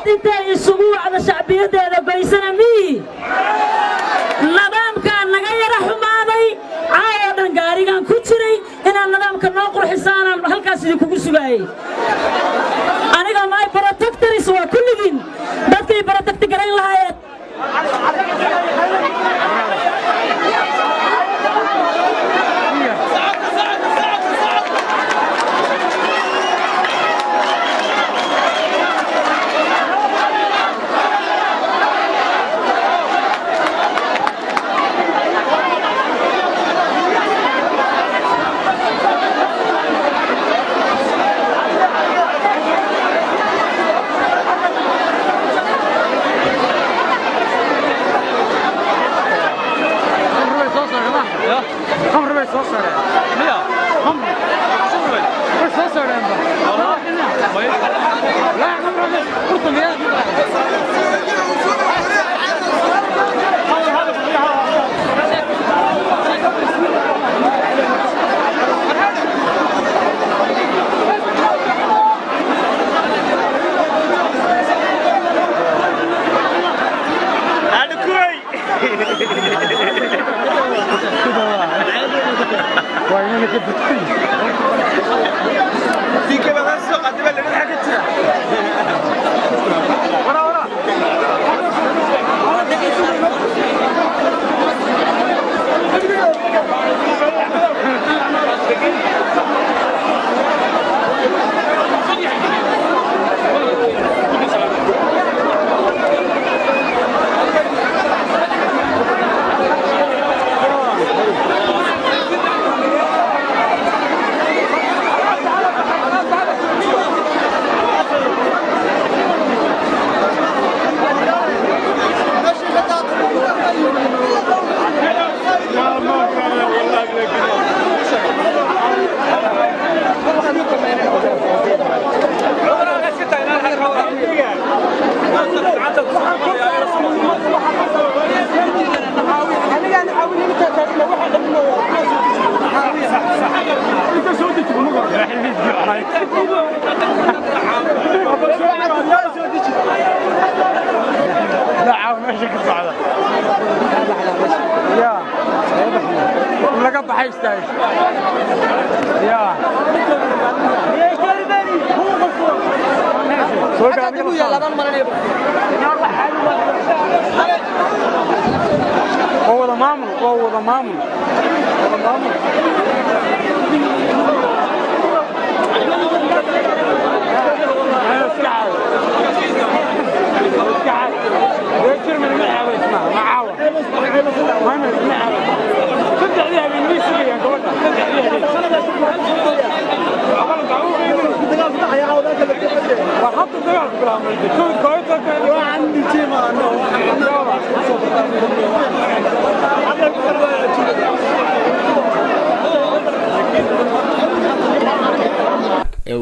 ummad intay isugu wacda shacbiyadeeda baysana mii nidaamkaan naga yara xumaaday caawa dhan gaarigaan ku jiray inaan nidaamka noo qurxisaanaan halkaas idinkugu sugaayay aniga my protectors waa kulligiin dadkii protect garayn lahaayeen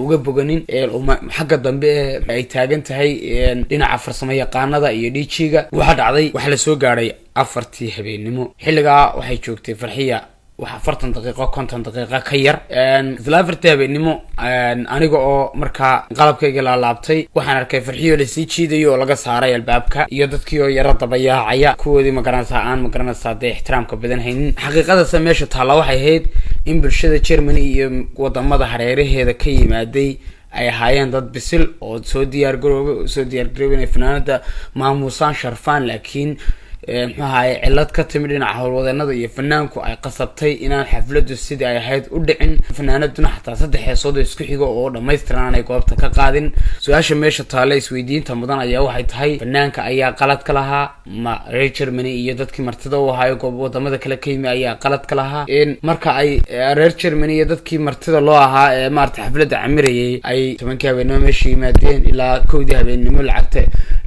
uga boganin xagga dambe ay taagan tahay dhinaca farsamo yaqaanada iyo dhijiga waxa dhacday waxa la soo gaaray 4 habeenimo xilliga waxay joogtay Farxiyo waxa 40 daqiiqo 50 daqiiqo ka yar isla 4 habeenimo aniga oo marka qalabkayga la laabtay waxaan arkay Farxiyo la sii jiidayo oo laga saaray albaabka iyo dadkii oo yara dabayaacaya kuwoodii ma garanaysaa de ixtiraamka badan haynin xaqiiqada sameesha taala waxay ahayd in bulshada Germany iyo wadamada hareeraheeda ka yimaaday ay ahaayeen dad bisil oo soo diyaar garoobay fanaanada maamuusan sharfaan laakiin maxay cilad ka timid dhinaca howlwadeennada iyo fanaanku ay qasabtay inaan xafladu sidii ay ahayd u dhicin fanaanaduna xataa 3 heesood isku xigo oo dhameystiran ay goobta ka qaadin su'aasha meesha taale isweydiinta mudan ayaa waxay tahay fanaanka ayaa qalad ka lahaa ma Germany iyo dadkii martida u ahaa goob wadamada kale ka yimid ayaa qalad ka lahaa in marka ay Germany iyo dadkii martida loo ahaa ee maarta xaflada camirayay ay 10 habeenimo meeshii yimaadeen ilaa 1 habeenimo lacagta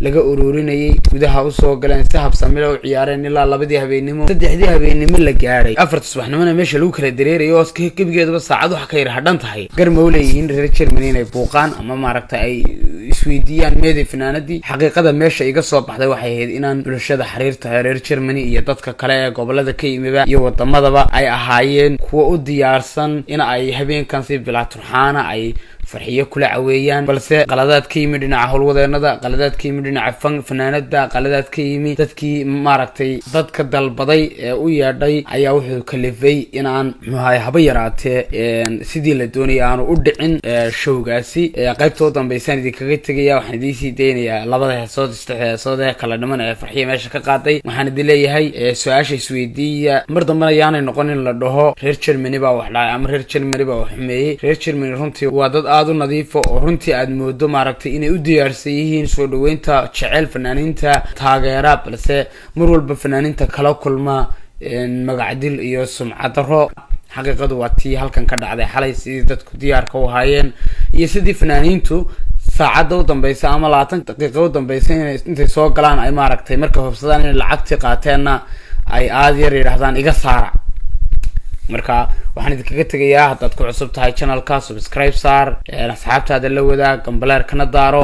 laga ururinayay gudaha u soo galeen sahab samilo ciyaareen ilaa 2 habeenimo 3 habeenimo la gaaray 4 subaxnimona meesha lagu kala dareerayo oo gebigeedaba saacad wax ka yar hadhan tahay garma u leeyihiin reer Germany inay buuqaan ama maaragta ay isweydiiyaan meedii fanaanadii xaqiiqada meesha iga soo baxday waxay ahayd inaan bulshada xiriirta reer Germany iyo dadka kale ee gobolada ka yimid iyo wadamadaba ay ahaayeen kuwa u diyaarsan in ay habeenkan si bilaa turxaana ay farxiyo kula caweeyaan balse qaladaad ka yimi dhinaca howlwadeenada qaladaad ka yimi dhinaca fanaanada qaladaad ka yimi dadkii maaragtay dadka dalbaday ee u yeedhay ayaa wuxuu kalifay inaan muxuu haba yaraatee sidii la doonayay aanu u dhicin showgaasi qaybta u dambeysaan idinkaga tegaya waxaan idiin sii daynayaa labada heesood heesood ee kala dhiman ee farxiyo meesha ka qaaday waxaan idin leeyahay su-aasha isweydiiya mar dambena yaanay noqon in la dhaho reer Germany baa wax dhacay ama reer Germany baa wax xumeeyey reer Germany runtii waa dad aad u nadiif oo runtii aad moodo maaragtay inay u diyaarsan yihiin soo dhaweynta jecel fanaaniinta taageera balse mar walba fanaaniinta kala kulma magacdil iyo sumcad daro xaqiiqadu waa tii halkan ka dhacday xalay sidii dadku diyaarka u haayeen iyo sidii fanaaniintu saacada u dambaysa ama 20 daqiiqo u dambaysa intay soo galaan ay maaragtay marka hubsadaan in lacagti qaateenna ay aad yar yiraahdaan iga saara marka waxaan idinkaga tagayaa haddaad ku cusub tahay channelka subscribe saar asxaabtaada la wadaag gambaleer kana daaro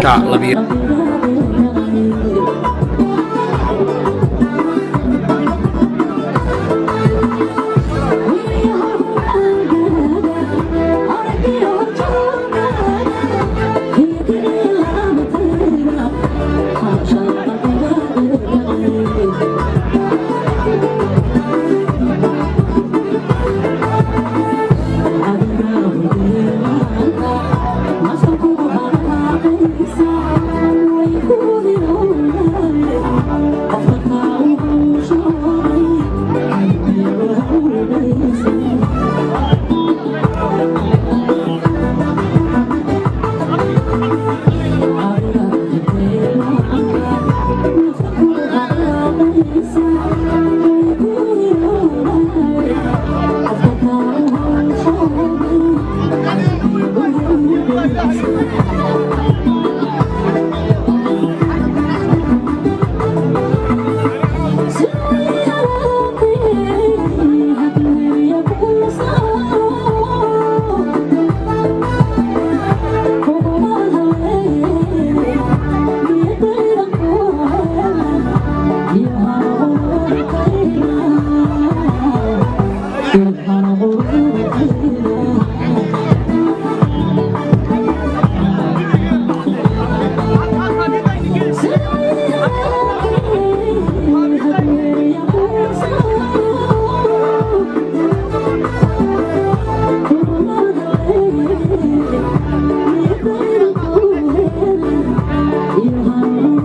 You